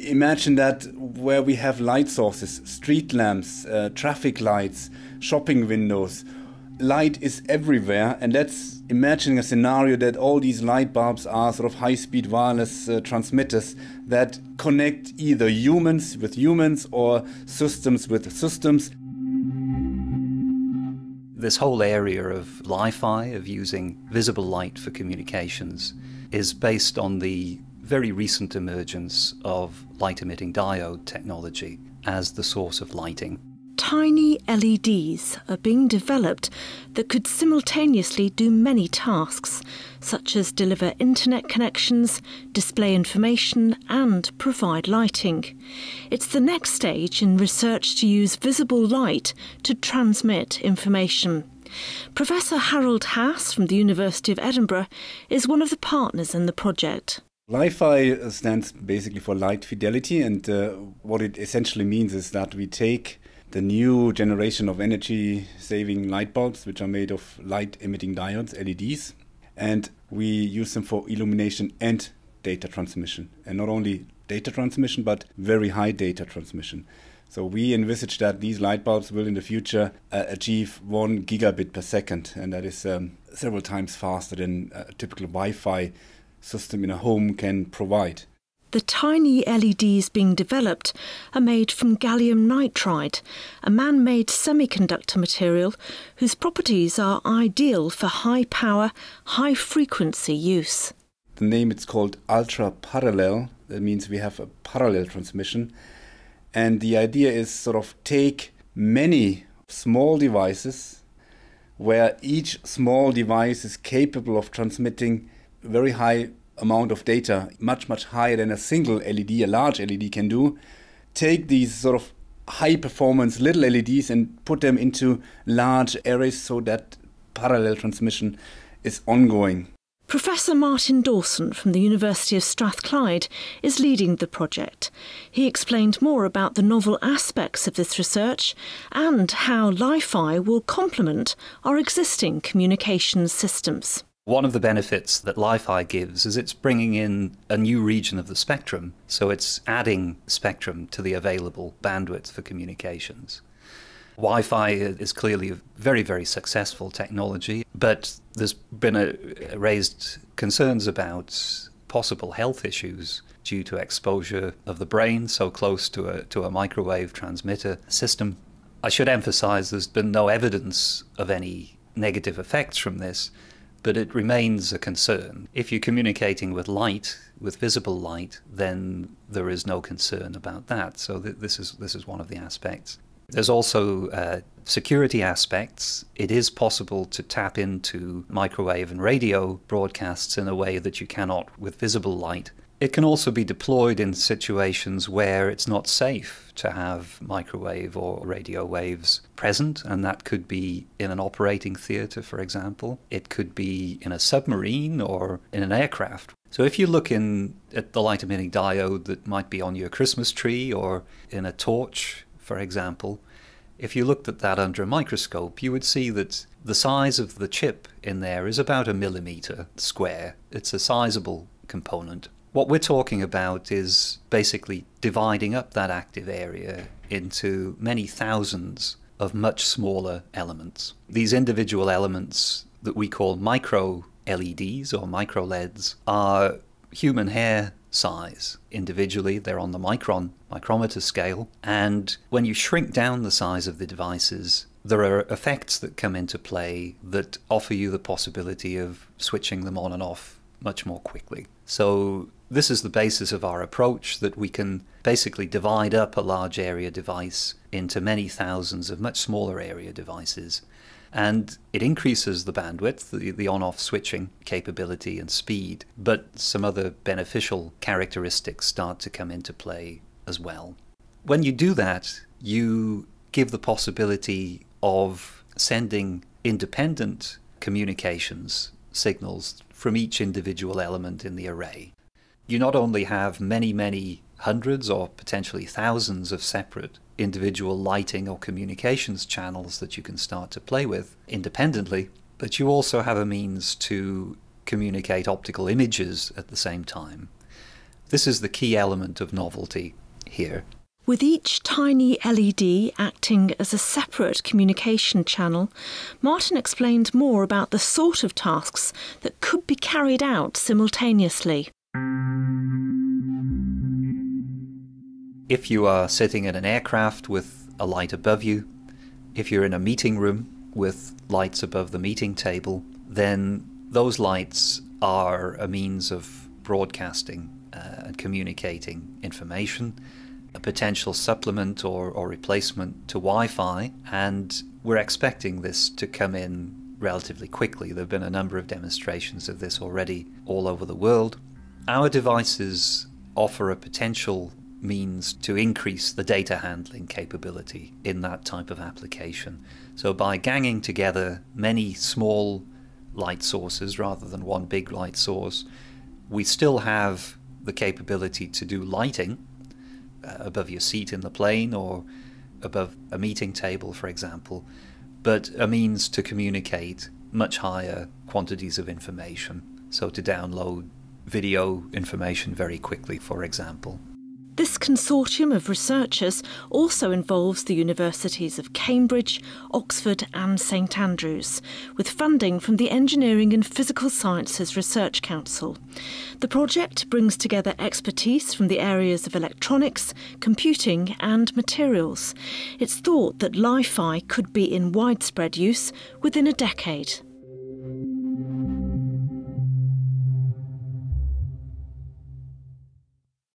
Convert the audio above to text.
imagine that where we have light sources, street lamps, traffic lights, shopping windows, light is everywhere, and let's imagine a scenario that all these light bulbs are sort of high-speed wireless transmitters that connect either humans with humans or systems with systems. This whole area of Li-Fi, of using visible light for communications, is based on the very recent emergence of light-emitting diode technology as the source of lighting. Tiny LEDs are being developed that could simultaneously do many tasks, such as deliver internet connections, display information and provide lighting. It's the next stage in research to use visible light to transmit information. Professor Harold Haas from the University of Edinburgh is one of the partners in the project. Li-Fi stands basically for light fidelity, and what it essentially means is that we take the new generation of energy-saving light bulbs, which are made of light-emitting diodes, LEDs, and we use them for illumination and data transmission. And not only data transmission, but very high data transmission. So we envisage that these light bulbs will in the future achieve 1 gigabit per second, and that is several times faster than a typical Wi-Fi system in a home can provide. The tiny LEDs being developed are made from gallium nitride, a man-made semiconductor material whose properties are ideal for high-power, high-frequency use. The name it's called ultra-parallel. That means we have a parallel transmission. And the idea is sort of take many small devices where each small device is capable of transmitting very high amount of data, much higher than a single LED, a large LED can do. Take these sort of high performance little LEDs and put them into large arrays so that parallel transmission is ongoing. Professor Martin Dawson from the University of Strathclyde is leading the project. He explained more about the novel aspects of this research and how Li-Fi will complement our existing communications systems. One of the benefits that Li-Fi gives is it's bringing in a new region of the spectrum, so it's adding spectrum to the available bandwidth for communications. Wi-Fi is clearly a very, very successful technology, but there's been raised concerns about possible health issues due to exposure of the brain so close to a microwave transmitter system. I should emphasize there's been no evidence of any negative effects from this, but it remains a concern. If you're communicating with light, with visible light, then there is no concern about that. So this is one of the aspects. There's also security aspects. It is possible to tap into microwave and radio broadcasts in a way that you cannot with visible light. It can also be deployed in situations where it's not safe to have microwave or radio waves present, and that could be in an operating theatre, for example. It could be in a submarine or in an aircraft. So if you look at the light-emitting diode that might be on your Christmas tree or in a torch, for example, if you looked at that under a microscope, you would see that the size of the chip in there is about 1 millimeter square. It's a sizable component. What we're talking about is basically dividing up that active area into many thousands of much smaller elements. These individual elements that we call micro LEDs or micro LEDs are human hair size. Individually, they're on the micrometer scale, and when you shrink down the size of the devices, there are effects that come into play that offer you the possibility of switching them on and off much more quickly. So this is the basis of our approach, that we can basically divide up a large area device into many thousands of much smaller area devices. And it increases the bandwidth, the on-off switching capability and speed, but some other beneficial characteristics start to come into play as well. When you do that, you give the possibility of sending independent communications signals from each individual element in the array. You not only have many hundreds or potentially thousands of separate individual lighting or communications channels that you can start to play with independently, but you also have a means to communicate optical images at the same time. This is the key element of novelty here. With each tiny LED acting as a separate communication channel, Martin explained more about the sort of tasks that could be carried out simultaneously. If you are sitting in an aircraft with a light above you, if you're in a meeting room with lights above the meeting table, then those lights are a means of broadcasting and communicating information, a potential supplement or replacement to Wi-Fi, and we're expecting this to come in relatively quickly. There have been a number of demonstrations of this already all over the world. Our devices offer a potential means to increase the data handling capability in that type of application. So by ganging together many small light sources rather than one big light source, we still have the capability to do lighting above your seat in the plane or above a meeting table, for example, but a means to communicate much higher quantities of information. So to download video information very quickly, for example. This consortium of researchers also involves the universities of Cambridge, Oxford and St Andrews, with funding from the Engineering and Physical Sciences Research Council. The project brings together expertise from the areas of electronics, computing and materials. It's thought that Li-Fi could be in widespread use within a decade.